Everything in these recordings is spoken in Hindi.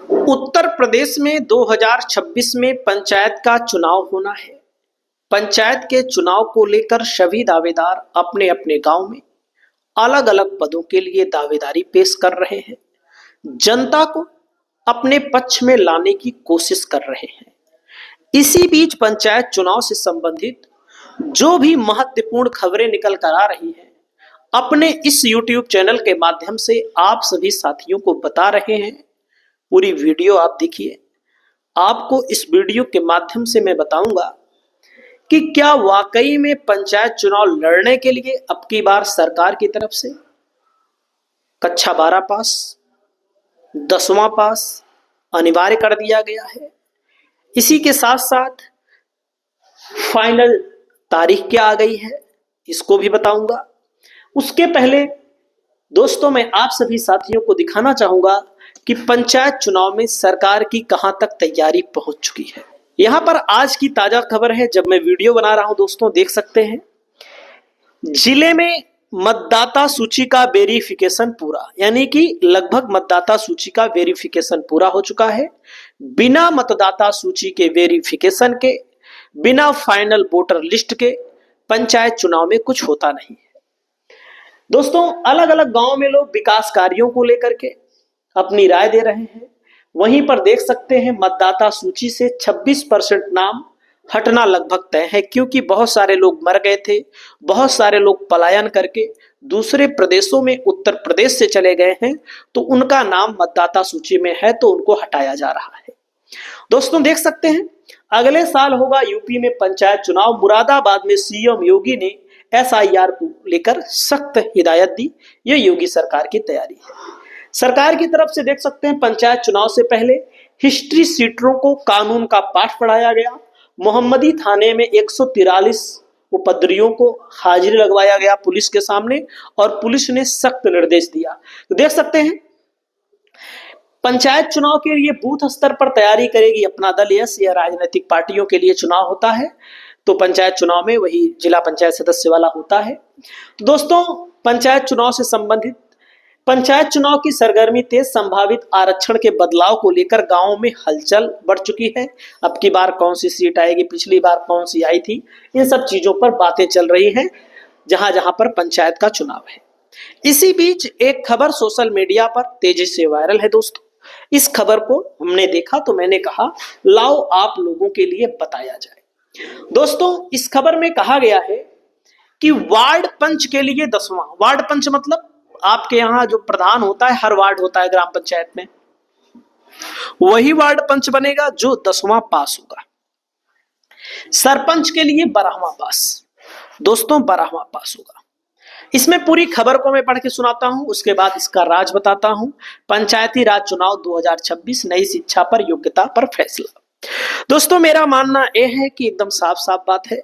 उत्तर प्रदेश में 2026 में पंचायत का चुनाव होना है। पंचायत के चुनाव को लेकर सभी दावेदार अपने अपने गांव में अलग अलग पदों के लिए दावेदारी पेश कर रहे हैं। जनता को अपने पक्ष में लाने की कोशिश कर रहे हैं। इसी बीच पंचायत चुनाव से संबंधित जो भी महत्वपूर्ण खबरें निकल कर आ रही हैं, अपने इस YouTube चैनल के माध्यम से आप सभी साथियों को बता रहे हैं। पूरी वीडियो आप देखिए। आपको इस वीडियो के माध्यम से मैं बताऊंगा कि क्या वाकई में पंचायत चुनाव लड़ने के लिए अब की बार सरकार की तरफ से कक्षा 12 पास, 10वां पास अनिवार्य कर दिया गया है। इसी के साथ साथ फाइनल तारीख क्या आ गई है, इसको भी बताऊंगा। उसके पहले दोस्तों मैं आप सभी साथियों को दिखाना चाहूंगा कि पंचायत चुनाव में सरकार की कहां तक तैयारी पहुंच चुकी है। यहां पर आज की ताजा खबर है, जब मैं वीडियो बना रहा हूं दोस्तों, देख सकते हैं जिले में मतदाता सूची का वेरिफिकेशन पूरा, यानी कि लगभग मतदाता सूची का वेरिफिकेशन पूरा हो चुका है। बिना मतदाता सूची के वेरिफिकेशन के, बिना फाइनल वोटर लिस्ट के पंचायत चुनाव में कुछ होता नहीं है। दोस्तों अलग अलग गांव में लोग विकास कार्यों को लेकर के अपनी राय दे रहे हैं। वहीं पर देख सकते हैं मतदाता सूची से 26% नाम हटना लगभग तय है, क्योंकि बहुत सारे लोग मर गए थे, बहुत सारे लोग पलायन करके दूसरे प्रदेशों में उत्तर प्रदेश से चले गए हैं, तो उनका नाम मतदाता सूची में है तो उनको हटाया जा रहा है। दोस्तों देख सकते हैं अगले साल होगा यूपी में पंचायत चुनाव। मुरादाबाद में सीएम योगी ने SIR को लेकर सख्त हिदायत दी। यह योगी सरकार की तैयारी है। सरकार की तरफ से देख सकते हैं पंचायत चुनाव से पहले हिस्ट्री सीटरों को कानून का पाठ पढ़ाया गया। मोहम्मदी थाने में 143 उपद्रवियों को हाजिरी लगवाया गया पुलिस के सामने, और पुलिस ने सख्त निर्देश दिया। तो देख सकते हैं पंचायत चुनाव के लिए बूथ स्तर पर तैयारी करेगी अपना दल। यस, यह राजनीतिक पार्टियों के लिए चुनाव होता है, तो पंचायत चुनाव में वही जिला पंचायत सदस्य वाला होता है। तो दोस्तों पंचायत चुनाव से संबंधित पंचायत चुनाव की सरगर्मी तेज, संभावित आरक्षण के बदलाव को लेकर गांवों में हलचल बढ़ चुकी है। अब की बार कौन सी सीट आएगी, पिछली बार कौन सी आई थी, इन सब चीजों पर बातें चल रही हैं जहां जहां पर पंचायत का चुनाव है। इसी बीच एक खबर सोशल मीडिया पर तेजी से वायरल है दोस्तों। इस खबर को हमने देखा तो मैंने कहा लाओ आप लोगों के लिए बताया जाए। दोस्तों इस खबर में कहा गया है कि वार्ड पंच के लिए 10वां, वार्ड पंच मतलब आपके यहाँ जो प्रधान होता है, हर वार्ड होता है ग्राम पंचायत में, वही वार्ड पंच बनेगा जो 10वां पास होगा। सरपंच के लिए 12वां पास, दोस्तों 12वां पास होगा। इसमें पूरी खबर को मैं पढ़ के सुनाता हूं, उसके बाद इसका राज बताता हूं। पंचायती राज चुनाव 2026, नई शिक्षा पर योग्यता पर फैसला। दोस्तों मेरा मानना यह है कि एकदम साफ साफ बात है,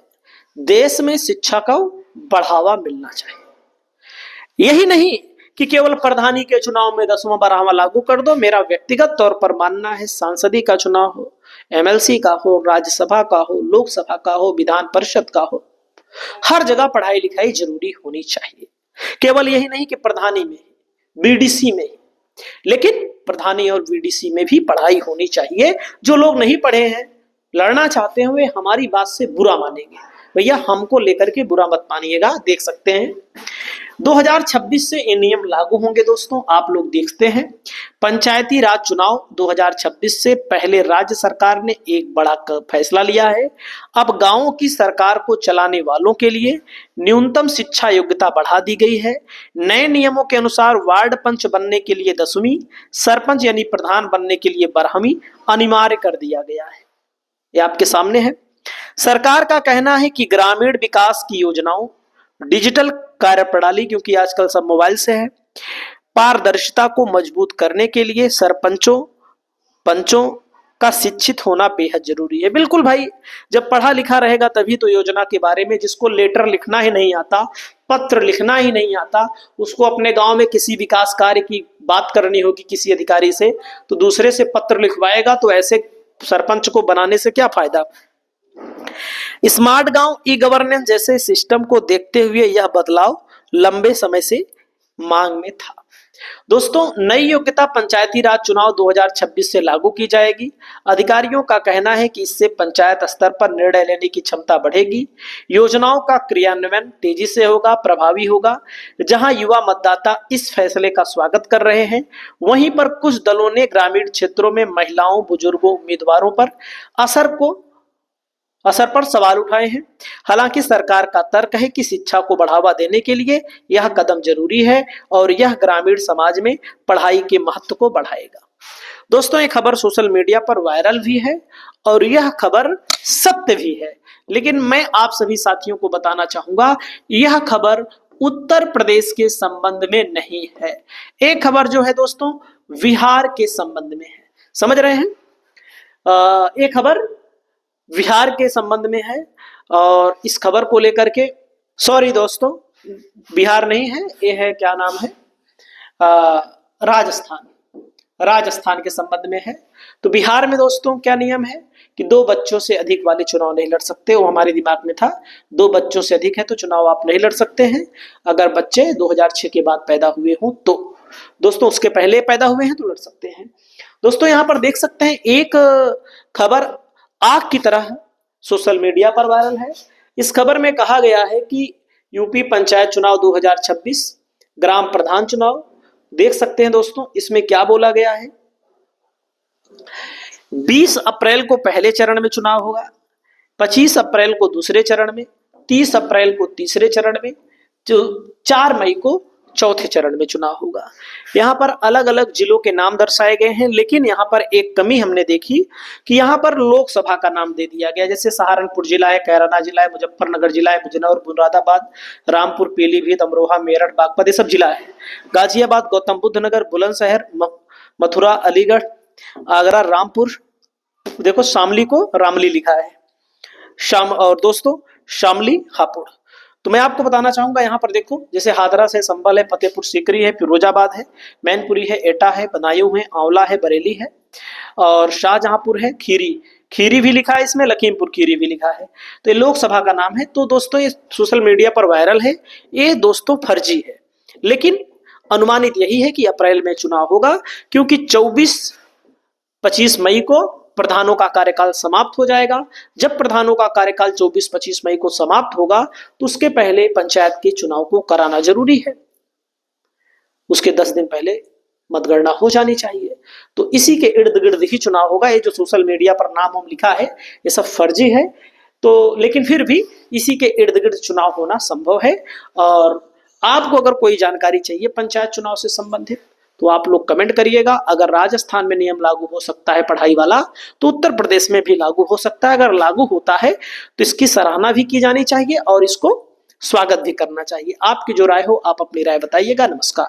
देश में शिक्षा को बढ़ावा मिलना चाहिए। यही नहीं कि केवल प्रधानी के चुनाव में 10वां 12वां लागू कर दो। मेरा व्यक्तिगत तौर पर मानना है सांसदी का चुनाव हो, MLC का हो, राज्यसभा का हो, लोकसभा का हो, विधान परिषद का हो, हर जगह पढ़ाई लिखाई जरूरी होनी चाहिए। केवल यही नहीं कि प्रधानी में, BDC में, लेकिन प्रधानी और BDC में भी पढ़ाई होनी चाहिए। जो लोग नहीं पढ़े हैं, लड़ना चाहते हैं, वे हमारी बात से बुरा मानेंगे। भैया हमको लेकर के बुरा मत मानिएगा। देख सकते हैं 2026 से ये नियम लागू होंगे। दोस्तों आप लोग देखते हैं पंचायती राज चुनाव 2026 से पहले राज्य सरकार ने एक बड़ा फैसला लिया है। अब गांवों की सरकार को चलाने वालों के लिए न्यूनतम शिक्षा योग्यता बढ़ा दी गई है। नए नियमों के अनुसार वार्ड पंच बनने के लिए 10वीं, सरपंच यानी प्रधान बनने के लिए 12वीं अनिवार्य कर दिया गया है। ये आपके सामने है। सरकार का कहना है कि ग्रामीण विकास की योजनाओं, डिजिटल कार्यप्रणाली, क्योंकि आजकल सब मोबाइल से है, पारदर्शिता को मजबूत करने के लिए सरपंचों पंचों का शिक्षित होना बेहद जरूरी है। बिल्कुल भाई, जब पढ़ा लिखा रहेगा तभी तो योजना के बारे में, जिसको लेटर लिखना ही नहीं आता, पत्र लिखना ही नहीं आता, उसको अपने गांव में किसी विकास कार्य की बात करनी होगी किसी अधिकारी से, तो दूसरे से पत्र लिखवाएगा, तो ऐसे सरपंच को बनाने से क्या फायदा। स्मार्ट गांव, ई-गवर्नेंस जैसे सिस्टम को देखते हुए यह बदलाव लंबे समय से मांग में था। दोस्तों, नई योग्यता पंचायती राज चुनाव 2026 से लागू की जाएगी। अधिकारियों का कहना है कि इससे पंचायत स्तर पर निर्णय लेने की क्षमता बढ़ेगी। योजनाओं का क्रियान्वयन तेजी से होगा, प्रभावी होगा। जहां युवा मतदाता इस फैसले का स्वागत कर रहे हैं, वहीं पर कुछ दलों ने ग्रामीण क्षेत्रों में महिलाओं, बुजुर्गों, उम्मीदवारों पर असर पर सवाल उठाए हैं। हालांकि सरकार का तर्क है कि शिक्षा को बढ़ावा देने के लिए यह कदम जरूरी है और यह ग्रामीण समाज में पढ़ाई के महत्व को बढ़ाएगा। दोस्तों, ये खबर सोशल मीडिया पर वायरल भी है और यह खबर सत्य भी है, लेकिन मैं आप सभी साथियों को बताना चाहूंगा, यह खबर उत्तर प्रदेश के संबंध में नहीं है। एक खबर जो है दोस्तों, बिहार के संबंध में है। समझ रहे हैं? एक खबर बिहार के संबंध में है और इस खबर को लेकर के, सॉरी दोस्तों, बिहार नहीं है, ये है, क्या नाम है, राजस्थान के संबंध में है। तो बिहार में दोस्तों क्या नियम है कि 2 बच्चों से अधिक वाले चुनाव नहीं लड़ सकते। वो हमारे दिमाग में था, 2 बच्चों से अधिक है तो चुनाव आप नहीं लड़ सकते हैं। अगर बच्चे 2006 के बाद पैदा हुए हों तो। दोस्तों, उसके पहले पैदा हुए हैं तो लड़ सकते हैं। दोस्तों, यहाँ पर देख सकते हैं, एक खबर आग की तरह सोशल मीडिया पर वायरल है। इस खबर में कहा गया है कि यूपी पंचायत चुनाव 2026 ग्राम प्रधान चुनाव, देख सकते हैं दोस्तों, इसमें क्या बोला गया है। 20 अप्रैल को पहले चरण में चुनाव होगा, 25 अप्रैल को दूसरे चरण में, 30 अप्रैल को तीसरे चरण में, 4 मई को चौथे चरण में चुनाव होगा। यहाँ पर अलग अलग जिलों के नाम दर्शाए गए हैं, लेकिन यहाँ पर एक कमी हमने देखी कि यहाँ पर लोकसभा का नाम दे दिया गया। जैसे सहारनपुर जिला है, कैराना जिला है, मुजफ्फरनगर जिला है, बिजनौर, मुरादाबाद, रामपुर, पीलीभीत, अमरोहा, मेरठ, बागपत, ये सब जिला है। गाजियाबाद, गौतम बुद्ध नगर, बुलंदशहर, मथुरा, अलीगढ़, आगरा, रामपुर, देखो शामली को रामली लिखा है, और दोस्तों शामली, हापुड़। तो मैं आपको बताना चाहूंगा, यहाँ पर देखो, जैसे हाथरस है, संभल है, फतेहपुर सीकरी है, फिरोजाबाद है, मैनपुरी है, एटा है, बदायूं है, आंवला है, बरेली है, और शाहजहांपुर है, खीरी भी लिखा है इसमें, लखीमपुर खीरी भी लिखा है। तो ये लोकसभा का नाम है। तो दोस्तों, ये सोशल मीडिया पर वायरल है, ये दोस्तों फर्जी है। लेकिन अनुमानित यही है कि अप्रैल में चुनाव होगा, क्योंकि 24-25 मई को प्रधानों का कार्यकाल समाप्त हो जाएगा। जब प्रधानों का कार्यकाल 24-25 मई को समाप्त होगा तो उसके पहले पंचायत के चुनाव को कराना जरूरी है। उसके 10 दिन पहले मतगणना हो जानी चाहिए। तो इसी के इर्द गिर्द ही चुनाव होगा। ये जो सोशल मीडिया पर नाम लिखा है, ये सब फर्जी है। तो लेकिन फिर भी इसी के इर्द गिर्द चुनाव होना संभव है। और आपको अगर कोई जानकारी चाहिए पंचायत चुनाव से संबंधित तो आप लोग कमेंट करिएगा। अगर राजस्थान में नियम लागू हो सकता है पढ़ाई वाला, तो उत्तर प्रदेश में भी लागू हो सकता है। अगर लागू होता है तो इसकी सराहना भी की जानी चाहिए और इसको स्वागत भी करना चाहिए। आपकी जो राय हो, आप अपनी राय बताइएगा। नमस्कार।